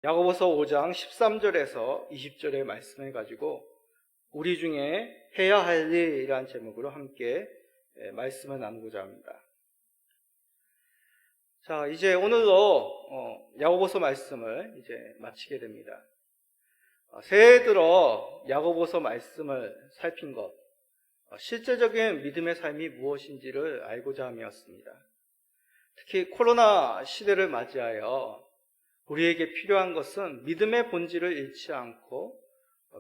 야고보서 5장 13절에서 20절의 말씀을 가지고 우리 중에 해야 할 일이라는 제목으로 함께 말씀을 나누고자 합니다. 자, 이제 오늘로 야고보서 말씀을 이제 마치게 됩니다. 새해 들어 야고보서 말씀을 살핀 것, 실제적인 믿음의 삶이 무엇인지를 알고자 함이었습니다. 특히 코로나 시대를 맞이하여 우리에게 필요한 것은 믿음의 본질을 잃지 않고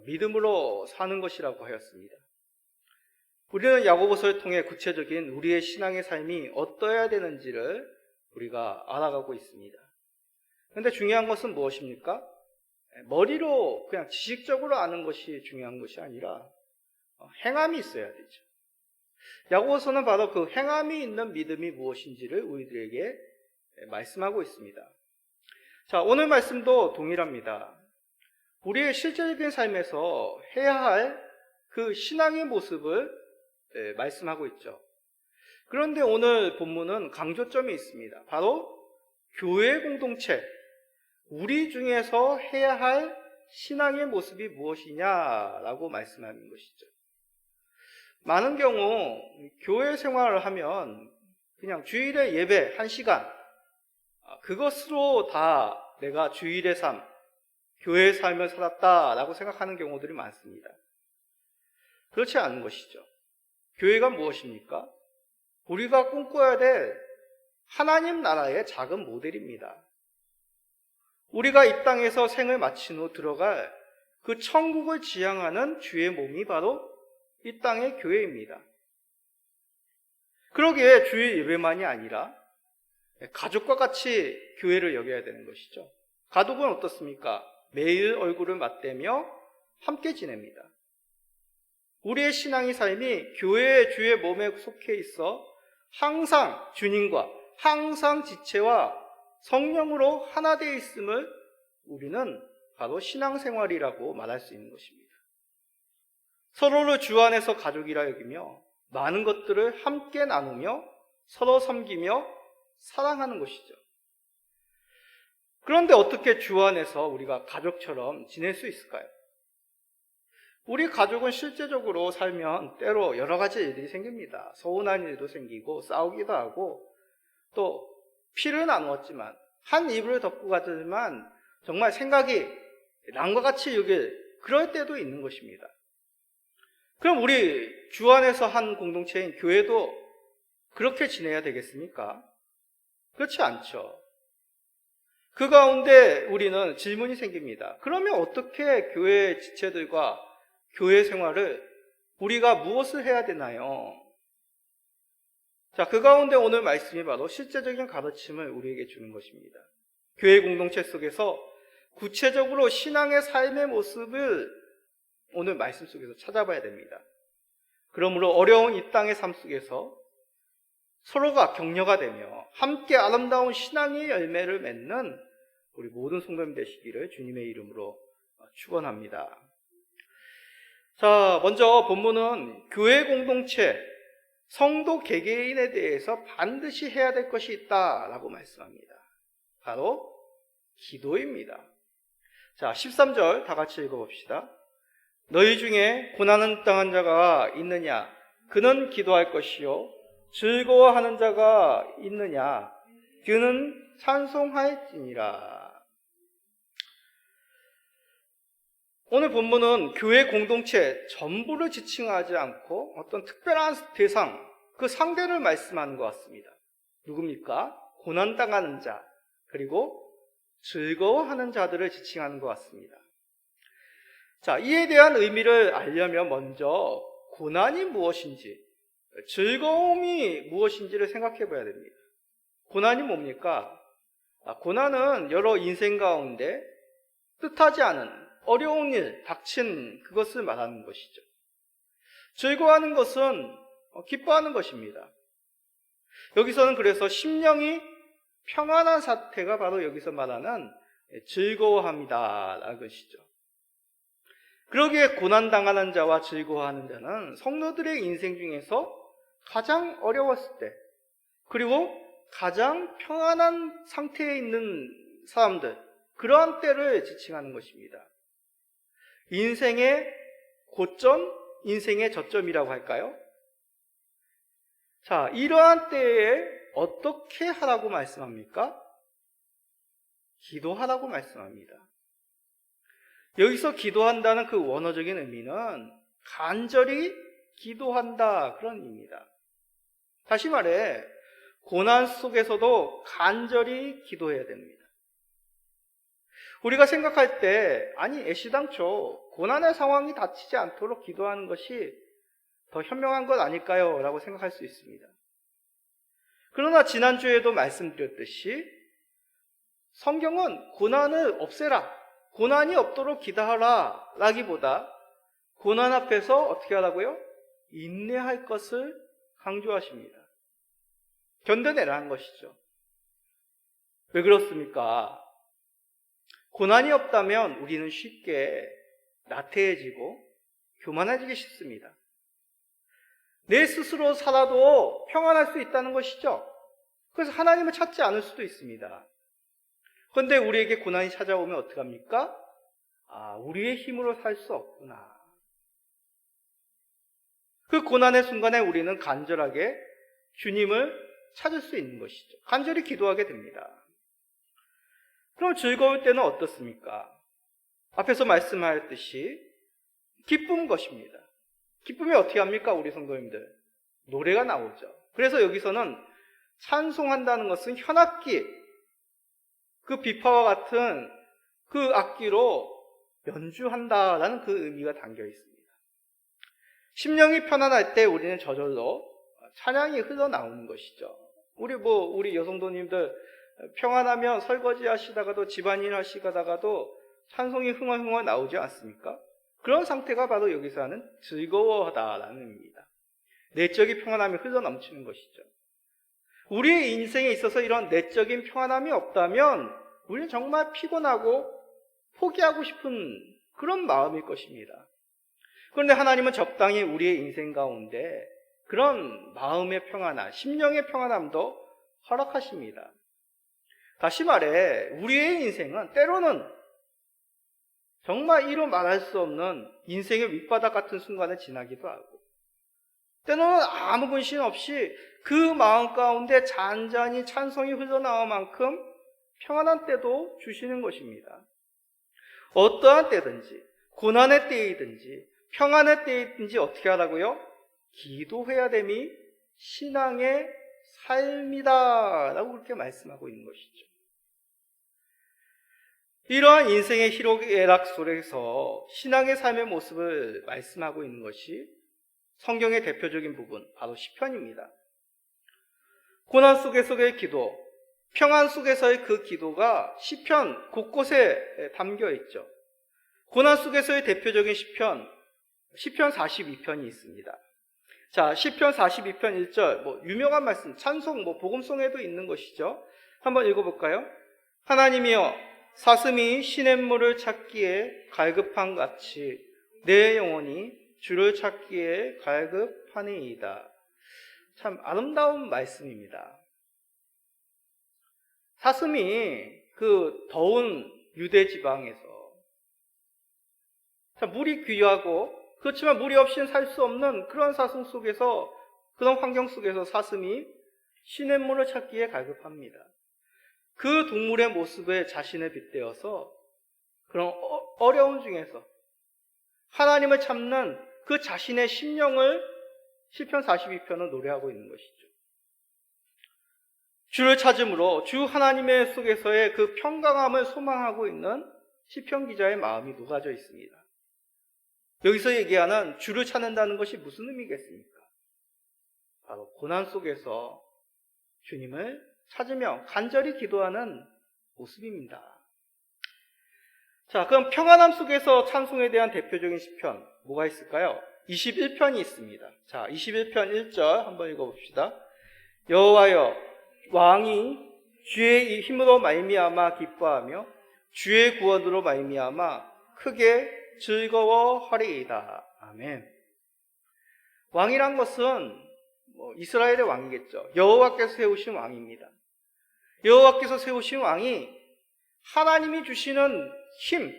믿음으로 사는 것이라고 하였습니다. 우리는 야고보서를 통해 구체적인 우리의 신앙의 삶이 어떠해야 되는지를 우리가 알아가고 있습니다. 그런데 중요한 것은 무엇입니까? 머리로 그냥 지식적으로 아는 것이 중요한 것이 아니라 행함이 있어야 되죠. 야고보서는 바로 그 행함이 있는 믿음이 무엇인지를 우리들에게 말씀하고 있습니다. 자, 오늘 말씀도 동일합니다. 우리의 실제적인 삶에서 해야 할 그 신앙의 모습을 말씀하고 있죠. 그런데 오늘 본문은 강조점이 있습니다. 바로 교회 공동체, 우리 중에서 해야 할 신앙의 모습이 무엇이냐라고 말씀하는 것이죠. 많은 경우 교회 생활을 하면 그냥 주일에 예배 1시간, 그것으로 다 내가 주일의 삶, 교회의 삶을 살았다라고 생각하는 경우들이 많습니다. 그렇지 않은 것이죠. 교회가 무엇입니까? 우리가 꿈꿔야 될 하나님 나라의 작은 모델입니다. 우리가 이 땅에서 생을 마친 후 들어갈 그 천국을 지향하는 주의 몸이 바로 이 땅의 교회입니다. 그러기에 주일 예배만이 아니라 가족과 같이 교회를 여겨야 되는 것이죠. 가족은 어떻습니까? 매일 얼굴을 맞대며 함께 지냅니다. 우리의 신앙의 삶이 교회의 주의 몸에 속해 있어 항상 주님과 항상 지체와 성령으로 하나 되어 있음을 우리는 바로 신앙생활이라고 말할 수 있는 것입니다. 서로를 주 안에서 가족이라 여기며 많은 것들을 함께 나누며 서로 섬기며 사랑하는 것이죠. 그런데 어떻게 주 안에서 우리가 가족처럼 지낼 수 있을까요? 우리 가족은 실제적으로 살면 때로 여러 가지 일들이 생깁니다. 서운한 일도 생기고 싸우기도 하고 또 피를 나누었지만 한 이불을 덮고 가지만 정말 생각이 랑과 같이 여길 그럴 때도 있는 것입니다. 그럼 우리 주 안에서 한 공동체인 교회도 그렇게 지내야 되겠습니까? 그렇지 않죠. 그 가운데 우리는 질문이 생깁니다. 그러면 어떻게 교회 지체들과 교회 생활을 우리가 무엇을 해야 되나요? 자, 그 가운데 오늘 말씀이 바로 실제적인 가르침을 우리에게 주는 것입니다. 교회 공동체 속에서 구체적으로 신앙의 삶의 모습을 오늘 말씀 속에서 찾아봐야 됩니다. 그러므로 어려운 이 땅의 삶 속에서 서로가 격려가 되며 함께 아름다운 신앙의 열매를 맺는 우리 모든 성도님 되시기를 주님의 이름으로 축원합니다. 자, 먼저 본문은 교회 공동체, 성도 개개인에 대해서 반드시 해야 될 것이 있다라고 말씀합니다. 바로 기도입니다. 자, 13절 다 같이 읽어봅시다. 너희 중에 고난을 당한 자가 있느냐? 그는 기도할 것이요. 즐거워하는 자가 있느냐? 그는 찬송할지니라. 오늘 본문은 교회 공동체 전부를 지칭하지 않고 어떤 특별한 대상, 그 상대를 말씀하는 것 같습니다. 누굽니까? 고난당하는 자, 그리고 즐거워하는 자들을 지칭하는 것 같습니다. 자, 이에 대한 의미를 알려면 먼저 고난이 무엇인지, 즐거움이 무엇인지를 생각해 봐야 됩니다. 고난이 뭡니까? 고난은 여러 인생 가운데 뜻하지 않은 어려운 일, 닥친 그것을 말하는 것이죠. 즐거워하는 것은 기뻐하는 것입니다. 여기서는 그래서 심령이 평안한 사태가 바로 여기서 말하는 즐거워함이다라는 것이죠. 그러기에 고난당하는 자와 즐거워하는 자는 성도들의 인생 중에서 가장 어려웠을 때, 그리고 가장 평안한 상태에 있는 사람들, 그러한 때를 지칭하는 것입니다. 인생의 고점, 인생의 저점이라고 할까요? 자, 이러한 때에 어떻게 하라고 말씀합니까? 기도하라고 말씀합니다. 여기서 기도한다는 그 원어적인 의미는 간절히 기도한다, 그런 의미입니다. 다시 말해, 고난 속에서도 간절히 기도해야 됩니다. 우리가 생각할 때, 아니, 애시당초 고난의 상황이 닥치지 않도록 기도하는 것이 더 현명한 것 아닐까요? 라고 생각할 수 있습니다. 그러나 지난주에도 말씀드렸듯이 성경은 고난을 없애라, 고난이 없도록 기도하라 라기보다 고난 앞에서 어떻게 하라고요? 인내할 것을 강조하십니다. 견뎌내라는 것이죠. 왜 그렇습니까? 고난이 없다면 우리는 쉽게 나태해지고 교만해지기 쉽습니다. 내 스스로 살아도 평안할 수 있다는 것이죠. 그래서 하나님을 찾지 않을 수도 있습니다. 그런데 우리에게 고난이 찾아오면 어떡합니까? 우리의 힘으로 살 수 없구나. 그 고난의 순간에 우리는 간절하게 주님을 찾을 수 있는 것이죠. 간절히 기도하게 됩니다. 그럼 즐거울 때는 어떻습니까? 앞에서 말씀하였듯이 기쁜 것입니다. 기쁨이 어떻게 합니까? 우리 성도님들. 노래가 나오죠. 그래서 여기서는 찬송한다는 것은 현악기, 그 비파와 같은 그 악기로 연주한다라는 그 의미가 담겨 있습니다. 심령이 편안할 때 우리는 저절로 찬양이 흘러나오는 것이죠. 우리 여성도님들 평안하면 설거지 하시다가도 집안일 하시다가도 찬송이 흥얼흥얼 나오지 않습니까? 그런 상태가 바로 여기서 하는 즐거워하다라는 의미입니다. 내적인 평안함이 흘러넘치는 것이죠. 우리의 인생에 있어서 이런 내적인 평안함이 없다면 우리는 정말 피곤하고 포기하고 싶은 그런 마음일 것입니다. 그런데 하나님은 적당히 우리의 인생 가운데 그런 마음의 평안함, 심령의 평안함도 허락하십니다. 다시 말해 우리의 인생은 때로는 정말 이루 말할 수 없는 인생의 밑바닥 같은 순간을 지나기도 하고 때로는 아무 근심 없이 그 마음 가운데 잔잔히 찬송이 흘러나올 만큼 평안한 때도 주시는 것입니다. 어떠한 때든지 고난의 때이든지 평안의 때이든지 어떻게 하라고요? 기도해야 됨이 신앙의 삶이다 라고 그렇게 말씀하고 있는 것이죠. 이러한 인생의 희록애락 속에서 신앙의 삶의 모습을 말씀하고 있는 것이 성경의 대표적인 부분, 바로 시편입니다. 고난 속에서의 기도, 평안 속에서의 그 기도가 시편 곳곳에 담겨 있죠. 고난 속에서의 대표적인 시편 42편이 있습니다. 자, 시편 42편 1절, 유명한 말씀, 찬송, 복음송에도 있는 것이죠. 한번 읽어볼까요? 하나님이여, 사슴이 시냇물을 찾기에 갈급한 같이 내 영혼이 주를 찾기에 갈급하니이다. 참 아름다운 말씀입니다. 사슴이 그 더운 유대 지방에서 참 물이 귀하고 그렇지만 물이 없이는 살 수 없는 그런 사슴 속에서, 그런 환경 속에서 사슴이 시냇물을 찾기에 갈급합니다. 그 동물의 모습에 자신을 빗대어서 그런 어려움 중에서 하나님을 찾는 그 자신의 심령을 시편 42편은 노래하고 있는 것이죠. 주를 찾음으로 주 하나님의 속에서의 그 평강함을 소망하고 있는 시편 기자의 마음이 녹아져 있습니다. 여기서 얘기하는 주를 찾는다는 것이 무슨 의미겠습니까? 바로 고난 속에서 주님을 찾으며 간절히 기도하는 모습입니다. 자, 그럼 평안함 속에서 찬송에 대한 대표적인 시편 뭐가 있을까요? 21편이 있습니다. 자, 21편 1절 한번 읽어봅시다. 여호와여, 왕이 주의 힘으로 말미암아 기뻐하며 주의 구원으로 말미암아 크게 즐거워하리이다. 아멘. 왕이란 것은 이스라엘의 왕이겠죠. 여호와께서 세우신 왕입니다. 여호와께서 세우신 왕이 하나님이 주시는 힘,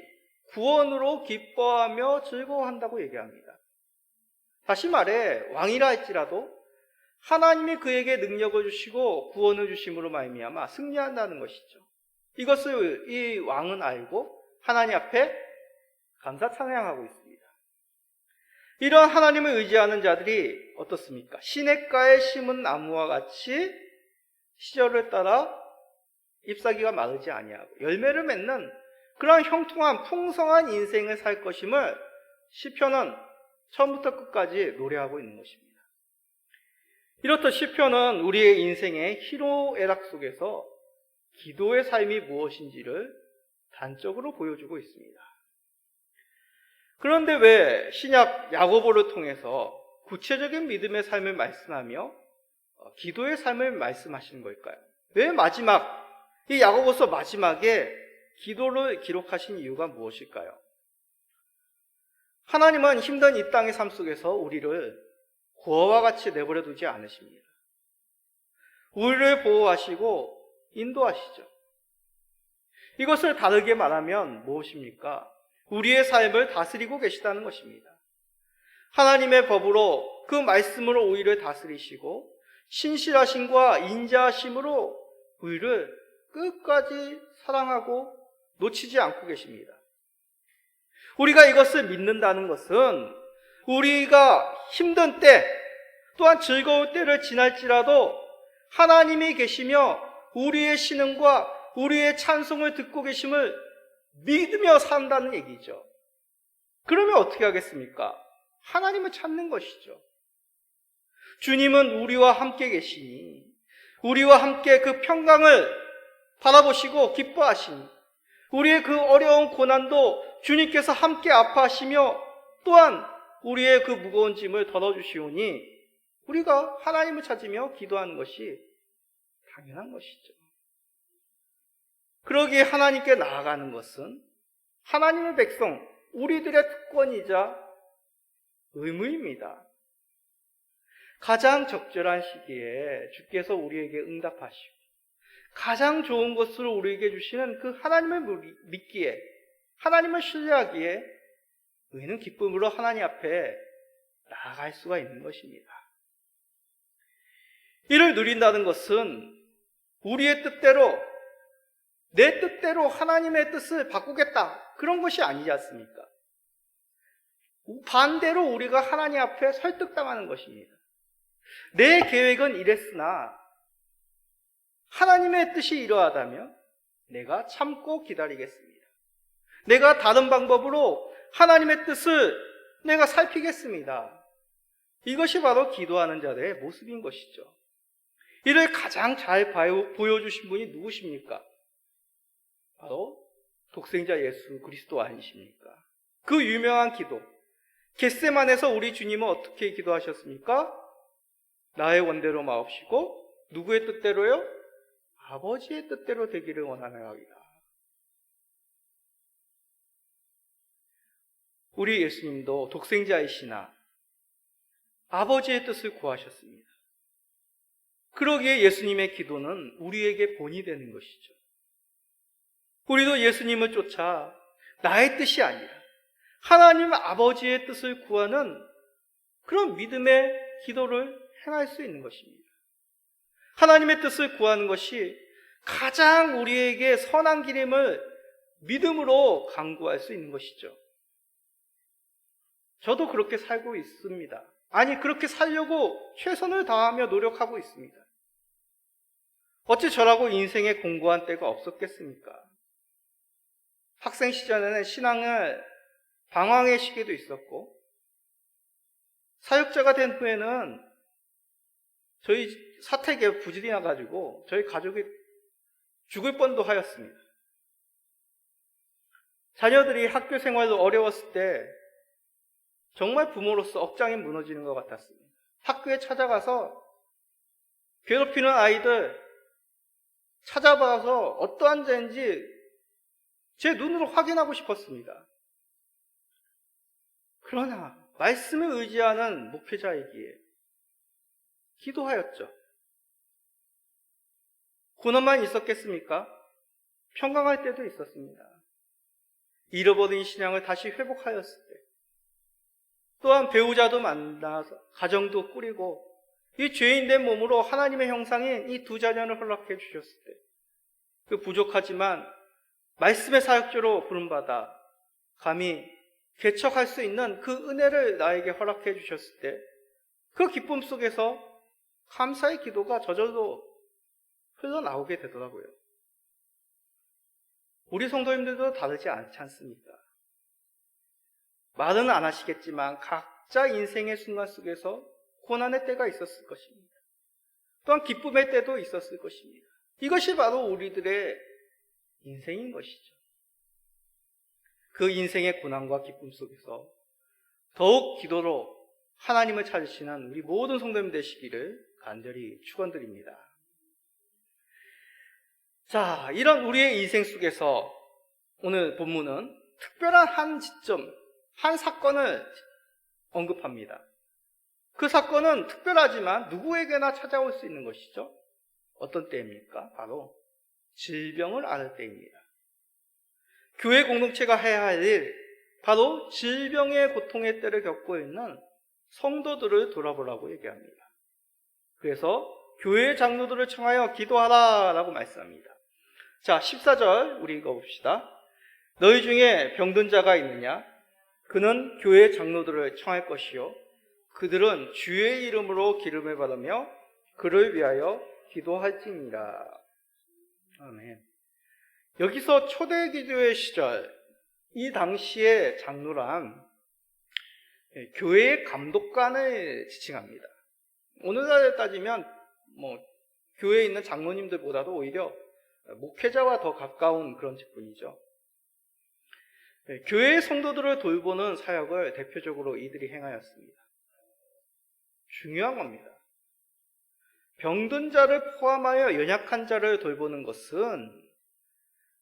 구원으로 기뻐하며 즐거워한다고 얘기합니다. 다시 말해 왕이라 할지라도 하나님이 그에게 능력을 주시고 구원을 주심으로 말미암아 승리한다는 것이죠. 이것을 이 왕은 알고 하나님 앞에 감사 찬양하고 있습니다. 이런 하나님을 의지하는 자들이 어떻습니까? 시냇가에 심은 나무와 같이 시절을 따라 잎사귀가 마르지 아니하고 열매를 맺는 그런 형통한 풍성한 인생을 살 것임을 시편은 처음부터 끝까지 노래하고 있는 것입니다. 이렇듯 시편은 우리의 인생의 희로애락 속에서 기도의 삶이 무엇인지를 단적으로 보여주고 있습니다. 그런데 왜 신약 야고보를 통해서 구체적인 믿음의 삶을 말씀하며 기도의 삶을 말씀하시는 걸까요? 왜 이 야고보서 마지막에 기도를 기록하신 이유가 무엇일까요? 하나님은 힘든 이 땅의 삶 속에서 우리를 고아와 같이 내버려 두지 않으십니다. 우리를 보호하시고 인도하시죠. 이것을 다르게 말하면 무엇입니까? 우리의 삶을 다스리고 계시다는 것입니다. 하나님의 법으로 그 말씀으로 우리를 다스리시고 신실하심과 인자하심으로 우리를 끝까지 사랑하고 놓치지 않고 계십니다. 우리가 이것을 믿는다는 것은 우리가 힘든 때 또한 즐거울 때를 지날지라도 하나님이 계시며 우리의 신음과 우리의 찬송을 듣고 계심을 믿으며 산다는 얘기죠. 그러면 어떻게 하겠습니까? 하나님을 찾는 것이죠. 주님은 우리와 함께 계시니 우리와 함께 그 평강을 바라보시고 기뻐하시니 우리의 그 어려운 고난도 주님께서 함께 아파하시며 또한 우리의 그 무거운 짐을 덜어주시오니 우리가 하나님을 찾으며 기도하는 것이 당연한 것이죠. 그러기에 하나님께 나아가는 것은 하나님의 백성, 우리들의 특권이자 의무입니다. 가장 적절한 시기에 주께서 우리에게 응답하시고 가장 좋은 것으로 우리에게 주시는 그 하나님을 믿기에, 하나님을 신뢰하기에 우리는 기쁨으로 하나님 앞에 나아갈 수가 있는 것입니다. 이를 누린다는 것은 우리의 뜻대로, 내 뜻대로 하나님의 뜻을 바꾸겠다, 그런 것이 아니지 않습니까? 반대로 우리가 하나님 앞에 설득당하는 것입니다. 내 계획은 이랬으나 하나님의 뜻이 이러하다면 내가 참고 기다리겠습니다. 내가 다른 방법으로 하나님의 뜻을 내가 살피겠습니다. 이것이 바로 기도하는 자들의 모습인 것이죠. 이를 가장 잘 보여주신 분이 누구십니까? 바로 독생자 예수 그리스도 아니십니까? 그 유명한 기도, 겟세마네에서 우리 주님은 어떻게 기도하셨습니까? 나의 원대로 마옵시고 누구의 뜻대로요? 아버지의 뜻대로 되기를 원하나이다. 우리 예수님도 독생자이시나 아버지의 뜻을 구하셨습니다. 그러기에 예수님의 기도는 우리에게 본이 되는 것이죠. 우리도 예수님을 쫓아 나의 뜻이 아니라 하나님 아버지의 뜻을 구하는 그런 믿음의 기도를 행할 수 있는 것입니다. 하나님의 뜻을 구하는 것이 가장 우리에게 선한 길임을 믿음으로 강구할 수 있는 것이죠. 저도 그렇게 살고 있습니다. 아니, 그렇게 살려고 최선을 다하며 노력하고 있습니다. 어찌 저라고 인생에 공고한 때가 없었겠습니까? 학생 시절에는 신앙을 방황의 시기도 있었고, 사역자가 된 후에는 저희 사택에 부질이 나가지고 저희 가족이 죽을 뻔도 하였습니다. 자녀들이 학교 생활로 어려웠을 때 정말 부모로서 억장이 무너지는 것 같았습니다. 학교에 찾아가서 괴롭히는 아이들 찾아봐서 어떠한 죄인지 제 눈으로 확인하고 싶었습니다. 그러나 말씀을 의지하는 목회자이기에 기도하였죠. 고난만 있었겠습니까? 평강할 때도 있었습니다. 잃어버린 신앙을 다시 회복하였을 때, 또한 배우자도 만나서 가정도 꾸리고 이 죄인된 몸으로 하나님의 형상인 이 두 자녀를 허락해 주셨을 때, 그 부족하지만 말씀의 사역자로 부름받아 감히 개척할 수 있는 그 은혜를 나에게 허락해 주셨을 때, 그 기쁨 속에서 감사의 기도가 저절로 흘러나오게 되더라고요. 우리 성도님들도 다르지 않지 않습니까? 말은 안 하시겠지만 각자 인생의 순간 속에서 고난의 때가 있었을 것입니다. 또한 기쁨의 때도 있었을 것입니다. 이것이 바로 우리들의 인생인 것이죠. 그 인생의 고난과 기쁨 속에서 더욱 기도로 하나님을 찾으시는 우리 모든 성도님 되시기를 간절히 축원드립니다. 자, 이런 우리의 인생 속에서 오늘 본문은 특별한 한 지점, 한 사건을 언급합니다. 그 사건은 특별하지만 누구에게나 찾아올 수 있는 것이죠. 어떤 때입니까? 바로 질병을 앓을 때입니다. 교회 공동체가 해야 할 일, 바로 질병의 고통의 때를 겪고 있는 성도들을 돌아보라고 얘기합니다. 그래서 교회 장로들을 청하여 기도하라 라고 말씀합니다. 자, 14절 우리 읽어봅시다. 너희 중에 병든 자가 있느냐? 그는 교회 장로들을 청할 것이요 그들은 주의 이름으로 기름을 받으며 그를 위하여 기도할지니라. 아멘. 여기서 초대기도의 시절, 이 당시의 장로란 교회의 감독관을 지칭합니다. 오늘날에 따지면 교회에 있는 장로님들보다도 오히려 목회자와 더 가까운 그런 직분이죠. 교회의 성도들을 돌보는 사역을 대표적으로 이들이 행하였습니다. 중요한 겁니다. 병든 자를 포함하여 연약한 자를 돌보는 것은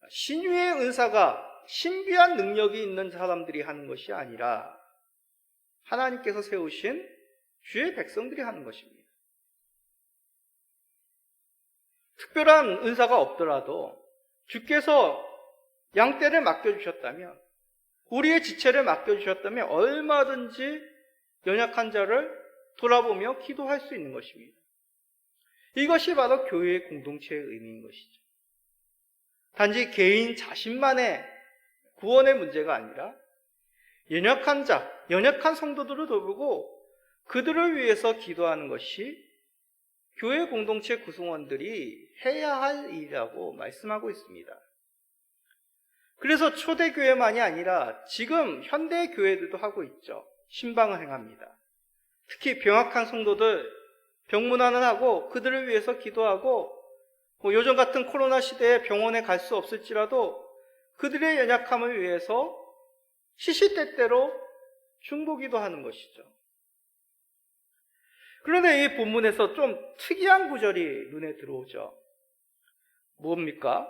신유의 은사가 신비한 능력이 있는 사람들이 하는 것이 아니라 하나님께서 세우신 주의 백성들이 하는 것입니다. 특별한 은사가 없더라도 주께서 양떼를 맡겨주셨다면, 우리의 지체를 맡겨주셨다면 얼마든지 연약한 자를 돌아보며 기도할 수 있는 것입니다. 이것이 바로 교회의 공동체의 의미인 것이죠. 단지 개인 자신만의 구원의 문제가 아니라 연약한 자, 연약한 성도들을 돌보고 그들을 위해서 기도하는 것이 교회 공동체 구성원들이 해야 할 일이라고 말씀하고 있습니다. 그래서 초대교회만이 아니라 지금 현대 교회들도 하고 있죠. 신방을 행합니다. 특히 병약한 성도들 병문안을 하고 그들을 위해서 기도하고, 요즘 같은 코로나 시대에 병원에 갈 수 없을지라도 그들의 연약함을 위해서 시시때때로 중보기도 하는 것이죠. 그런데 이 본문에서 좀 특이한 구절이 눈에 들어오죠. 뭡니까?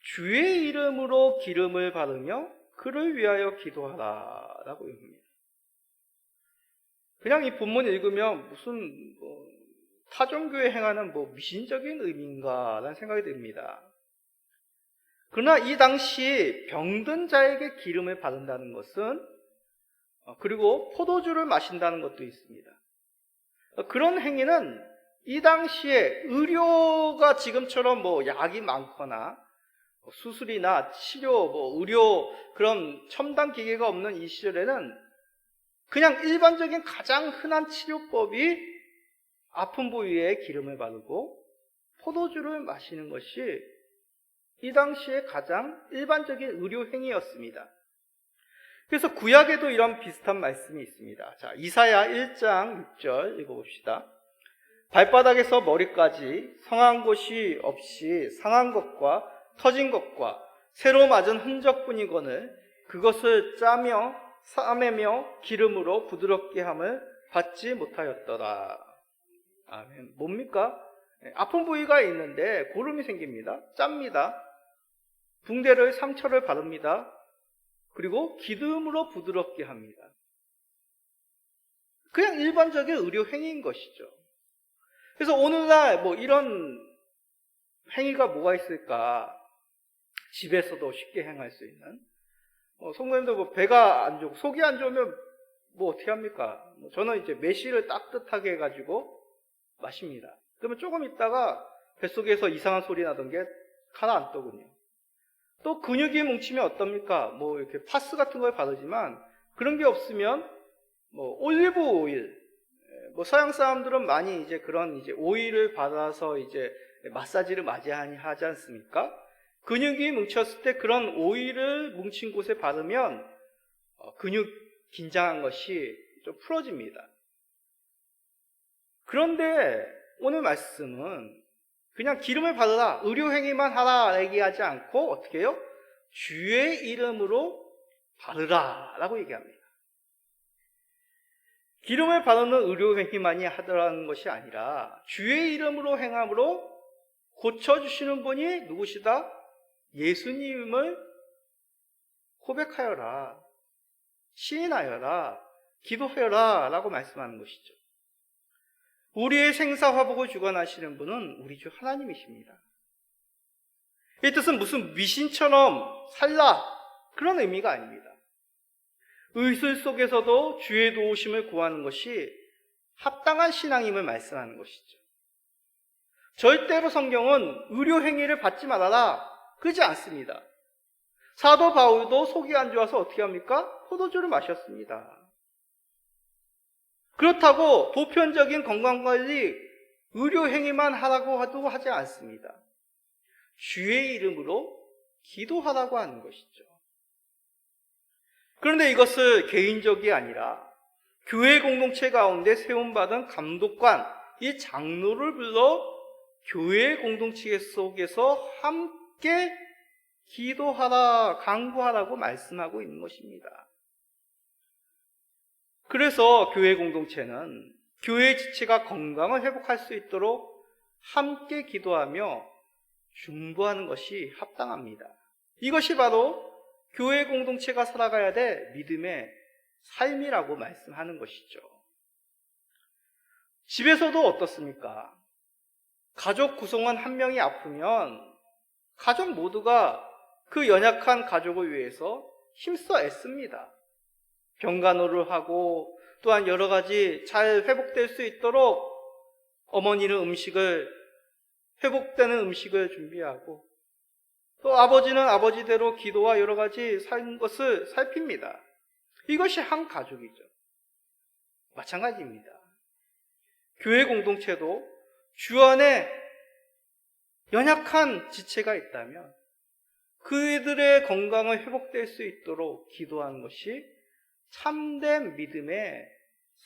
주의 이름으로 기름을 바르며 그를 위하여 기도하라 라고 합니다. 그냥 이 본문 읽으면 무슨 타종교에 행하는 미신적인 의미인가 라는 생각이 듭니다. 그러나 이 당시 병든 자에게 기름을 바른다는 것은, 그리고 포도주를 마신다는 것도 있습니다. 그런 행위는 이 당시에 의료가 지금처럼 약이 많거나 수술이나 치료, 의료 그런 첨단 기계가 없는 이 시절에는 그냥 일반적인 가장 흔한 치료법이 아픈 부위에 기름을 바르고 포도주를 마시는 것이 이 당시에 가장 일반적인 의료 행위였습니다. 그래서 구약에도 이런 비슷한 말씀이 있습니다. 자, 이사야 1장 6절 읽어봅시다. 발바닥에서 머리까지 성한 곳이 없이 상한 것과 터진 것과 새로 맞은 흔적뿐이거늘 그것을 짜며 싸매며 기름으로 부드럽게 함을 받지 못하였더라. 아멘. 뭡니까? 아픈 부위가 있는데 고름이 생깁니다. 짭니다. 붕대를 상처를 바릅니다. 그리고 기름으로 부드럽게 합니다. 그냥 일반적인 의료 행위인 것이죠. 그래서 오늘날 이런 행위가 뭐가 있을까? 집에서도 쉽게 행할 수 있는. 성도님도 뭐 배가 안 좋고 속이 안 좋으면 뭐 어떻게 합니까? 저는 이제 매실을 따뜻하게 해가지고 마십니다. 그러면 조금 있다가 뱃속에서 이상한 소리 나던 게 가라앉더군요. 또 근육이 뭉치면 어떻습니까? 뭐 이렇게 파스 같은 걸 바르지만 그런 게 없으면 뭐 올리브 오일, 뭐 서양 사람들은 많이 이제 그런 이제 오일을 받아서 이제 마사지를 많이 하지 않습니까? 근육이 뭉쳤을 때 그런 오일을 뭉친 곳에 바르면 근육 긴장한 것이 좀 풀어집니다. 그런데 오늘 말씀은 그냥 기름을 바르라, 의료행위만 하라 얘기하지 않고 어떻게 해요? 주의 이름으로 바르라 라고 얘기합니다. 기름을 바르는 의료행위만이 하더라는 것이 아니라 주의 이름으로 행함으로 고쳐주시는 분이 누구시다? 예수님을 고백하여라, 시인하여라, 기도하여라 라고 말씀하는 것이죠. 우리의 생사화복을 주관하시는 분은 우리 주 하나님이십니다. 이 뜻은 무슨 미신처럼 살라 그런 의미가 아닙니다. 의술 속에서도 주의 도우심을 구하는 것이 합당한 신앙임을 말씀하는 것이죠. 절대로 성경은 의료행위를 받지 말아라 그러지 않습니다. 사도 바울도 속이 안 좋아서 어떻게 합니까? 포도주를 마셨습니다. 그렇다고 보편적인 건강관리, 의료행위만 하라고 하지 않습니다. 주의 이름으로 기도하라고 하는 것이죠. 그런데 이것을 개인적이 아니라 교회 공동체 가운데 세움받은 감독관, 이 장로를 불러 교회 공동체 속에서 함께 기도하라, 강구하라고 말씀하고 있는 것입니다. 그래서 교회 공동체는 교회 지체가 건강을 회복할 수 있도록 함께 기도하며 중보하는 것이 합당합니다. 이것이 바로 교회 공동체가 살아가야 될 믿음의 삶이라고 말씀하는 것이죠. 집에서도 어떻습니까? 가족 구성원 한 명이 아프면 가족 모두가 그 연약한 가족을 위해서 힘써 애씁니다. 병간호를 하고 또한 여러 가지 잘 회복될 수 있도록 어머니는 회복되는 음식을 준비하고 또 아버지는 아버지대로 기도와 여러 가지 사는 것을 살핍니다. 이것이 한 가족이죠. 마찬가지입니다. 교회 공동체도 주 안에 연약한 지체가 있다면 그들의 건강을 회복될 수 있도록 기도하는 것이 참된 믿음의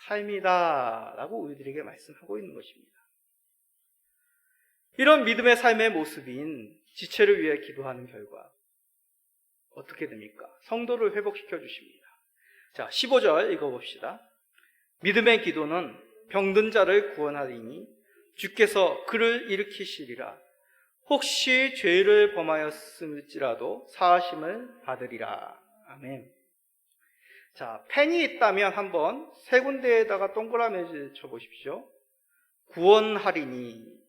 삶이다라고 우리들에게 말씀하고 있는 것입니다. 이런 믿음의 삶의 모습인 지체를 위해 기도하는 결과 어떻게 됩니까? 성도를 회복시켜 주십니다. 자, 15절 읽어봅시다. 믿음의 기도는 병든 자를 구원하리니 주께서 그를 일으키시리라. 혹시 죄를 범하였을지라도 사하심을 받으리라. 아멘. 자, 펜이 있다면 한번 세 군데에다가 동그라미를 쳐보십시오. 구원하리니,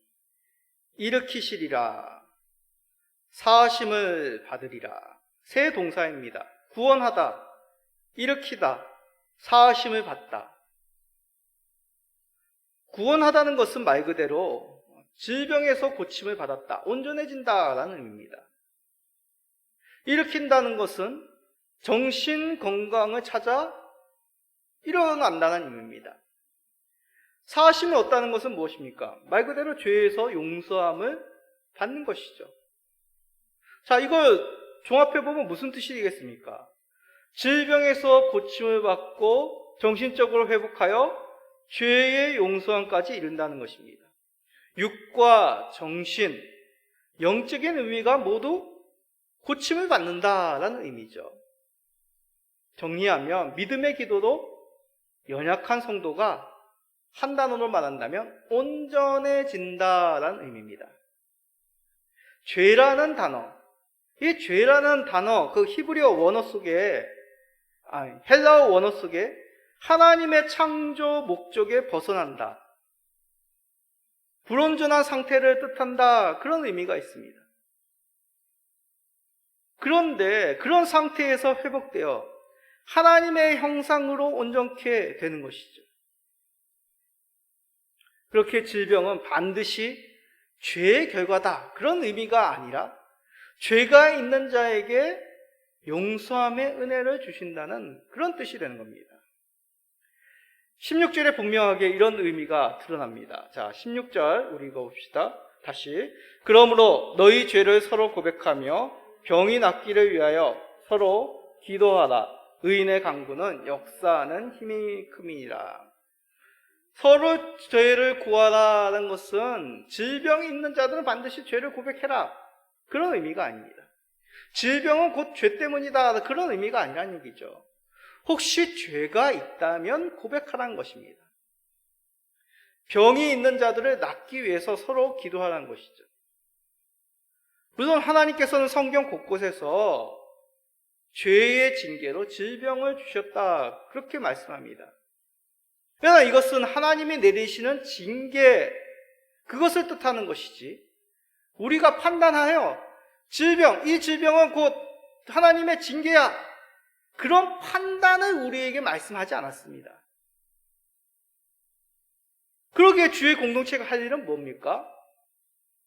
일으키시리라, 사하심을 받으리라. 세 동사입니다. 구원하다, 일으키다, 사하심을 받다. 구원하다는 것은 말 그대로 질병에서 고침을 받았다, 온전해진다라는 의미입니다. 일으킨다는 것은 정신 건강을 찾아 일어난다는 의미입니다. 사하심을 얻다는 것은 무엇입니까? 말 그대로 죄에서 용서함을 받는 것이죠. 자, 이걸 종합해보면 무슨 뜻이겠습니까? 질병에서 고침을 받고 정신적으로 회복하여 죄의 용서함까지 이른다는 것입니다. 육과 정신, 영적인 의미가 모두 고침을 받는다라는 의미죠. 정리하면 믿음의 기도도 연약한 성도가 한 단어로 말한다면 온전해진다라는 의미입니다. 죄라는 단어, 이 죄라는 단어, 그 히브리어 원어 속에, 헬라어 원어 속에 하나님의 창조 목적에 벗어난다, 불온전한 상태를 뜻한다, 그런 의미가 있습니다. 그런데 그런 상태에서 회복되어 하나님의 형상으로 온전케 되는 것이죠. 그렇게 질병은 반드시 죄의 결과다, 그런 의미가 아니라 죄가 있는 자에게 용서함의 은혜를 주신다는 그런 뜻이 되는 겁니다. 16절에 분명하게 이런 의미가 드러납니다. 자, 16절 우리 읽어봅시다. 다시. 그러므로 너희 죄를 서로 고백하며 병이 낫기를 위하여 서로 기도하라. 의인의 강구는 역사하는 힘이 큼이니라. 서로 죄를 구하라는 것은 질병이 있는 자들은 반드시 죄를 고백해라, 그런 의미가 아닙니다. 질병은 곧 죄 때문이다, 그런 의미가 아니라는 얘기죠. 혹시 죄가 있다면 고백하라는 것입니다. 병이 있는 자들을 낫기 위해서 서로 기도하라는 것이죠. 물론 하나님께서는 성경 곳곳에서 죄의 징계로 질병을 주셨다, 그렇게 말씀합니다. 그러나 이것은 하나님이 내리시는 징계, 그것을 뜻하는 것이지, 우리가 판단하여 이 질병은 곧 하나님의 징계야, 그런 판단을 우리에게 말씀하지 않았습니다. 그러기에 주의 공동체가 할 일은 뭡니까?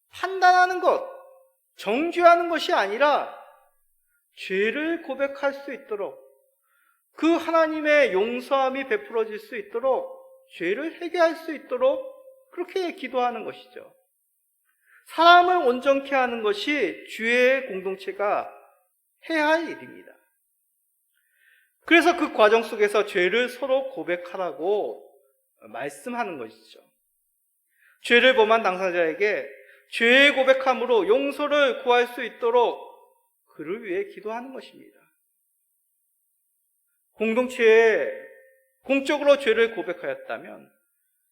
판단하는 것, 정죄하는 것이 아니라 죄를 고백할 수 있도록, 그 하나님의 용서함이 베풀어질 수 있도록, 죄를 회개할 수 있도록 그렇게 기도하는 것이죠. 사람을 온전케 하는 것이 주의 공동체가 해야 할 일입니다. 그래서 그 과정 속에서 죄를 서로 고백하라고 말씀하는 것이죠. 죄를 범한 당사자에게 죄의 고백함으로 용서를 구할 수 있도록 그를 위해 기도하는 것입니다. 공동체에 공적으로 죄를 고백하였다면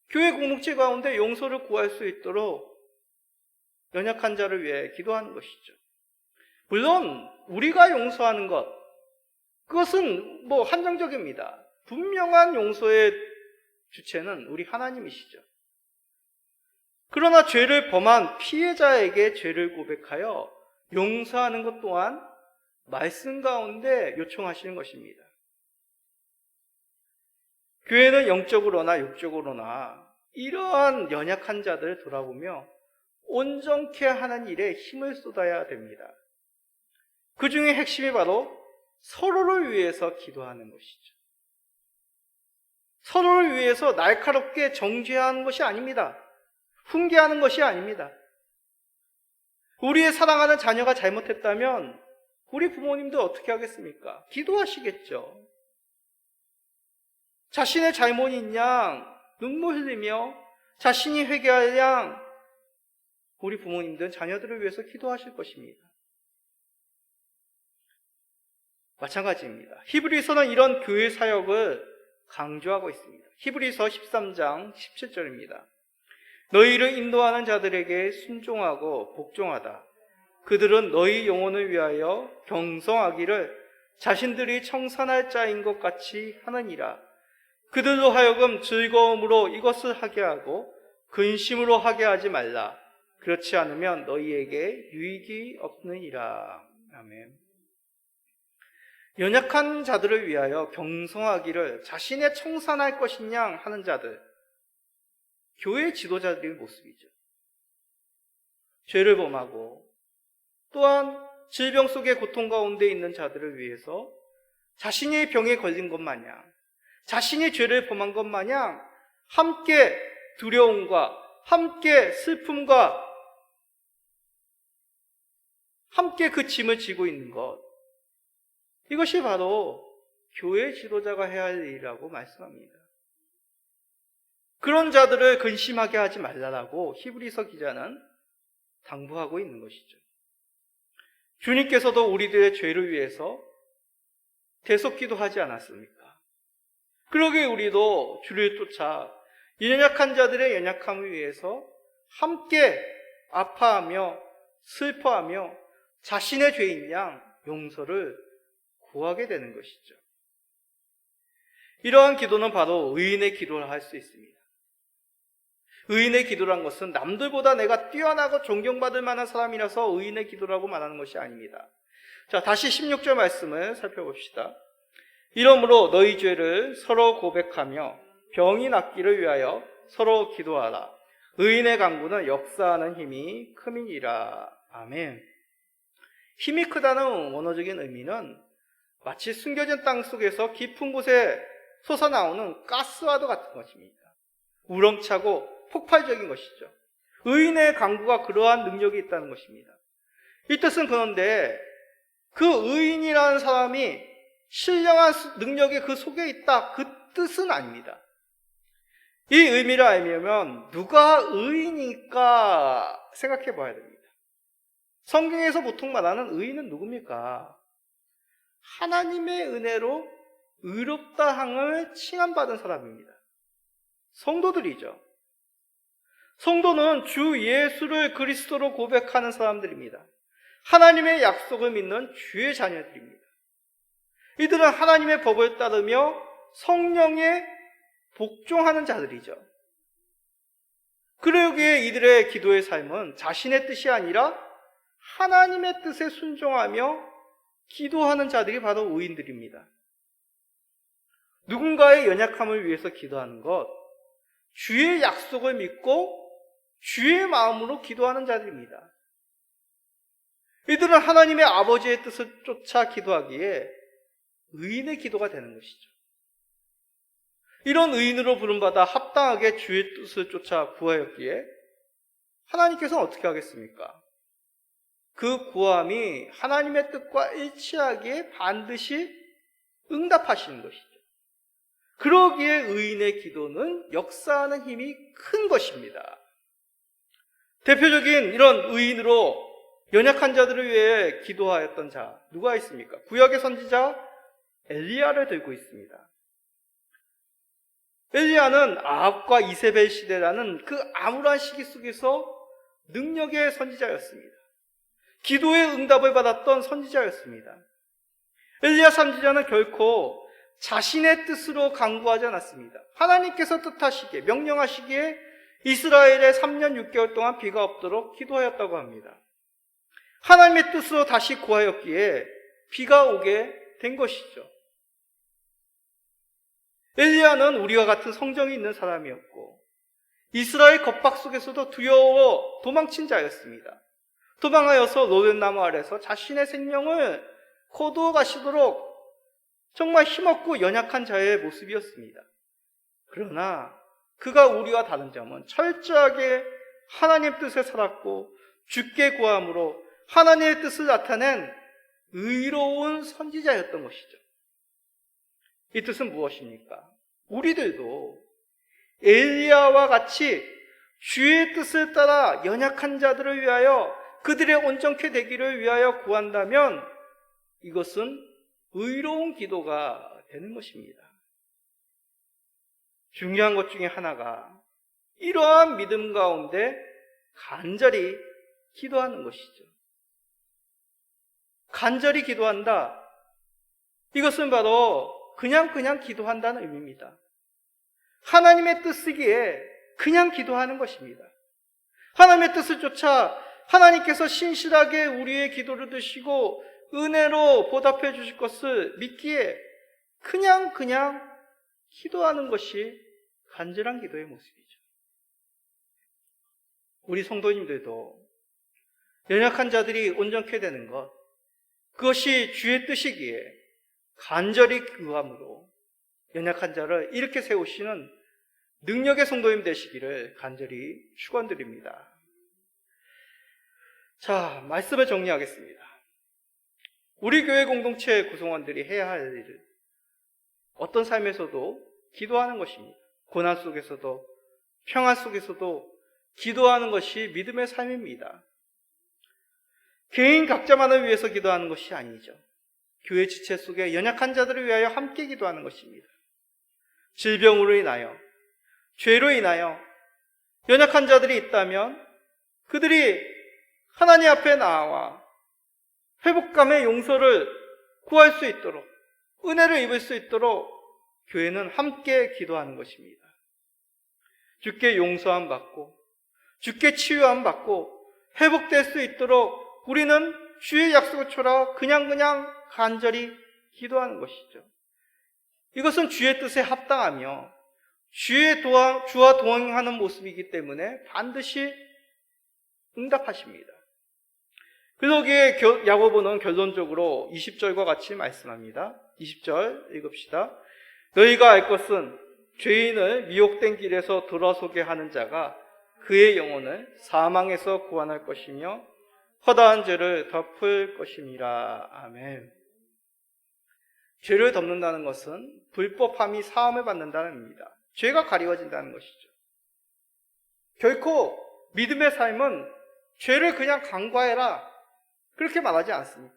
교회 공동체 가운데 용서를 구할 수 있도록 연약한 자를 위해 기도하는 것이죠. 물론 우리가 용서하는 것, 그것은 한정적입니다. 분명한 용서의 주체는 우리 하나님이시죠. 그러나 죄를 범한 피해자에게 죄를 고백하여 용서하는 것 또한 말씀 가운데 요청하시는 것입니다. 교회는 영적으로나 육적으로나 이러한 연약한 자들을 돌아보며 온전케 하는 일에 힘을 쏟아야 됩니다. 그 중에 핵심이 바로 서로를 위해서 기도하는 것이죠. 서로를 위해서 날카롭게 정죄하는 것이 아닙니다. 훈계하는 것이 아닙니다. 우리의 사랑하는 자녀가 잘못했다면 우리 부모님도 어떻게 하겠습니까? 기도하시겠죠. 자신의 잘못인 양 눈물 흘리며 자신이 회개할 양 우리 부모님들은 자녀들을 위해서 기도하실 것입니다. 마찬가지입니다. 히브리서는 이런 교회 사역을 강조하고 있습니다. 히브리서 13장 17절입니다. 너희를 인도하는 자들에게 순종하고 복종하다. 그들은 너희 영혼을 위하여 경성하기를 자신들이 청산할 자인 것 같이 하느니라. 그들로 하여금 즐거움으로 이것을 하게 하고 근심으로 하게 하지 말라. 그렇지 않으면 너희에게 유익이 없느니라. 아멘. 연약한 자들을 위하여 경성하기를 자신의 청산할 것인 양 하는 자들, 교회 지도자들의 모습이죠. 죄를 범하고 또한 질병 속의 고통 가운데 있는 자들을 위해서 자신이 병에 걸린 것 마냥, 자신이 죄를 범한 것 마냥 함께 두려움과 함께 슬픔과 함께 그 짐을 지고 있는 것, 이것이 바로 교회 지도자가 해야 할 일이라고 말씀합니다. 그런 자들을 근심하게 하지 말라라고 히브리서 기자는 당부하고 있는 것이죠. 주님께서도 우리들의 죄를 위해서 대속기도 하지 않았습니까? 그러기에 우리도 주를 쫓아 연약한 자들의 연약함을 위해서 함께 아파하며 슬퍼하며 자신의 죄인 양 용서를 구하게 되는 것이죠. 이러한 기도는 바로 의인의 기도를 할 수 있습니다. 의인의 기도란 것은 남들보다 내가 뛰어나고 존경받을 만한 사람이라서 의인의 기도라고 말하는 것이 아닙니다. 자, 다시 16절 말씀을 살펴봅시다. 이러므로 너희 죄를 서로 고백하며 병이 낫기를 위하여 서로 기도하라. 의인의 강구는 역사하는 힘이 큼이니라. 아멘. 힘이 크다는 원어적인 의미는 마치 숨겨진 땅 속에서 깊은 곳에 솟아나오는 가스와도 같은 것입니다. 우렁차고 폭발적인 것이죠. 의인의 강구가 그러한 능력이 있다는 것입니다. 이 뜻은 그런데 그 의인이라는 사람이 신령한 능력이 그 속에 있다, 그 뜻은 아닙니다. 이 의미를 알려면 누가 의인일까 생각해 봐야 됩니다. 성경에서 보통 말하는 의인은 누굽니까? 하나님의 은혜로 의롭다 함을 칭함받은 사람입니다. 성도들이죠. 성도는 주 예수를 그리스도로 고백하는 사람들입니다. 하나님의 약속을 믿는 주의 자녀들입니다. 이들은 하나님의 법을 따르며 성령에 복종하는 자들이죠. 그러기에 이들의 기도의 삶은 자신의 뜻이 아니라 하나님의 뜻에 순종하며 기도하는 자들이 바로 의인들입니다. 누군가의 연약함을 위해서 기도하는 것, 주의 약속을 믿고 주의 마음으로 기도하는 자들입니다. 이들은 하나님의 아버지의 뜻을 쫓아 기도하기에 의인의 기도가 되는 것이죠. 이런 의인으로 부름받아 합당하게 주의 뜻을 쫓아 구하였기에 하나님께서는 어떻게 하겠습니까? 그 구함이 하나님의 뜻과 일치하기에 반드시 응답하시는 것이죠. 그러기에 의인의 기도는 역사하는 힘이 큰 것입니다. 대표적인 이런 의인으로 연약한 자들을 위해 기도하였던 자 누가 있습니까? 구약의 선지자 엘리야를 들고 있습니다. 엘리야는 아합과 이세벨 시대라는 그 암울한 시기 속에서 능력의 선지자였습니다. 기도의 응답을 받았던 선지자였습니다. 엘리야 선지자는 결코 자신의 뜻으로 간구하지 않았습니다. 하나님께서 뜻하시기에, 명령하시기에 이스라엘에 3년 6개월 동안 비가 없도록 기도하였다고 합니다. 하나님의 뜻으로 다시 구하였기에 비가 오게 된 것이죠. 엘리야는 우리와 같은 성정이 있는 사람이었고 이스라엘 겁박 속에서도 두려워 도망친 자였습니다. 도망하여서 로뎀나무 아래서 자신의 생명을 거두어 가시도록 정말 힘없고 연약한 자의 모습이었습니다. 그러나 그가 우리와 다른 점은 철저하게 하나님의 뜻에 살았고 주께 구함으로 하나님의 뜻을 나타낸 의로운 선지자였던 것이죠. 이 뜻은 무엇입니까? 우리들도 엘리야와 같이 주의 뜻을 따라 연약한 자들을 위하여 그들의 온전케 되기를 위하여 구한다면 이것은 의로운 기도가 되는 것입니다. 중요한 것 중에 하나가 이러한 믿음 가운데 간절히 기도하는 것이죠. 간절히 기도한다. 이것은 바로 그냥 기도한다는 의미입니다. 하나님의 뜻이기에 그냥 기도하는 것입니다. 하나님의 뜻을 쫓아 하나님께서 신실하게 우리의 기도를 드시고 은혜로 보답해 주실 것을 믿기에 그냥 기도하는 것이 간절한 기도의 모습이죠. 우리 성도님들도 연약한 자들이 온전케 되는 것, 그것이 주의 뜻이기에 간절히 구함으로 연약한 자를 이렇게 세우시는 능력의 성도님 되시기를 간절히 축원드립니다. 자, 말씀을 정리하겠습니다. 우리 교회 공동체 구성원들이 해야 할 일은 어떤 삶에서도 기도하는 것입니다. 고난 속에서도 평안 속에서도 기도하는 것이 믿음의 삶입니다. 개인 각자만을 위해서 기도하는 것이 아니죠. 교회 지체 속에 연약한 자들을 위하여 함께 기도하는 것입니다. 질병으로 인하여, 죄로 인하여 연약한 자들이 있다면 그들이 하나님 앞에 나와 회복감의 용서를 구할 수 있도록, 은혜를 입을 수 있도록 교회는 함께 기도하는 것입니다. 주께 용서함 받고 주께 치유함 받고 회복될 수 있도록 우리는 주의 약속을 쳐라 그냥 간절히 기도하는 것이죠. 이것은 주의 뜻에 합당하며 주와 동행하는 모습이기 때문에 반드시 응답하십니다. 그래서 여기에 야고보는 결론적으로 20절과 같이 말씀합니다. 20절 읽읍시다. 너희가 알 것은 죄인을 미혹된 길에서 돌아서게 하는 자가 그의 영혼을 사망에서 구원할 것이며 허다한 죄를 덮을 것임이라. 아멘. 죄를 덮는다는 것은 불법함이 사함을 받는다는 의미입니다. 죄가 가리워진다는 것이죠. 결코 믿음의 삶은 죄를 그냥 간과해라 그렇게 말하지 않습니까?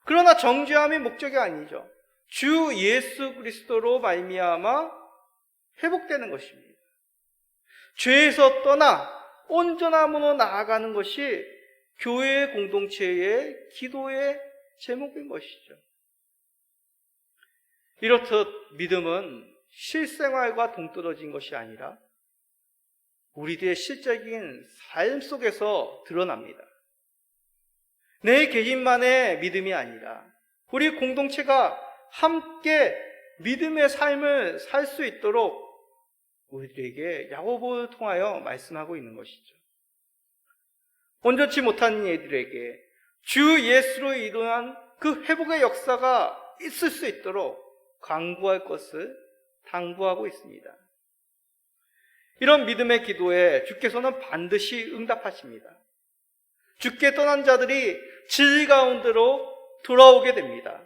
그러나 정죄함이 목적이 아니죠. 주 예수 그리스도로 말미암아 회복되는 것입니다. 죄에서 떠나 온전함으로 나아가는 것이 교회의 공동체의 기도의 제목인 것이죠. 이렇듯 믿음은 실생활과 동떨어진 것이 아니라 우리들의 실적인 삶 속에서 드러납니다. 내 개인만의 믿음이 아니라 우리 공동체가 함께 믿음의 삶을 살 수 있도록 우리들에게 야고보를 통하여 말씀하고 있는 것이죠. 온전치 못한 이들에게 주 예수로 이루한 그 회복의 역사가 있을 수 있도록 강구할 것을 당부하고 있습니다. 이런 믿음의 기도에 주께서는 반드시 응답하십니다. 주께 떠난 자들이 진리 가운데로 돌아오게 됩니다.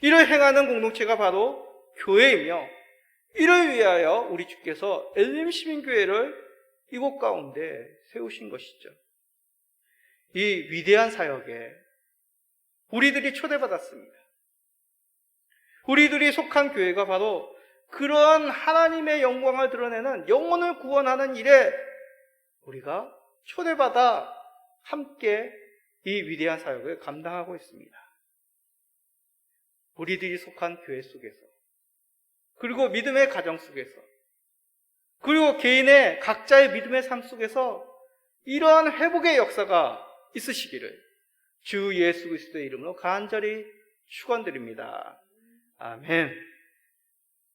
이를 행하는 공동체가 바로 교회이며 이를 위하여 우리 주께서 엘림 시민교회를 이곳 가운데 세우신 것이죠. 이 위대한 사역에 우리들이 초대받았습니다. 우리들이 속한 교회가 바로 그러한 하나님의 영광을 드러내는 영혼을 구원하는 일에 우리가 초대받아 함께 이 위대한 사역을 감당하고 있습니다. 우리들이 속한 교회 속에서, 그리고 믿음의 가정 속에서, 그리고 개인의 각자의 믿음의 삶 속에서 이러한 회복의 역사가 있으시기를 주 예수 그리스도의 이름으로 간절히 축원드립니다. 아멘.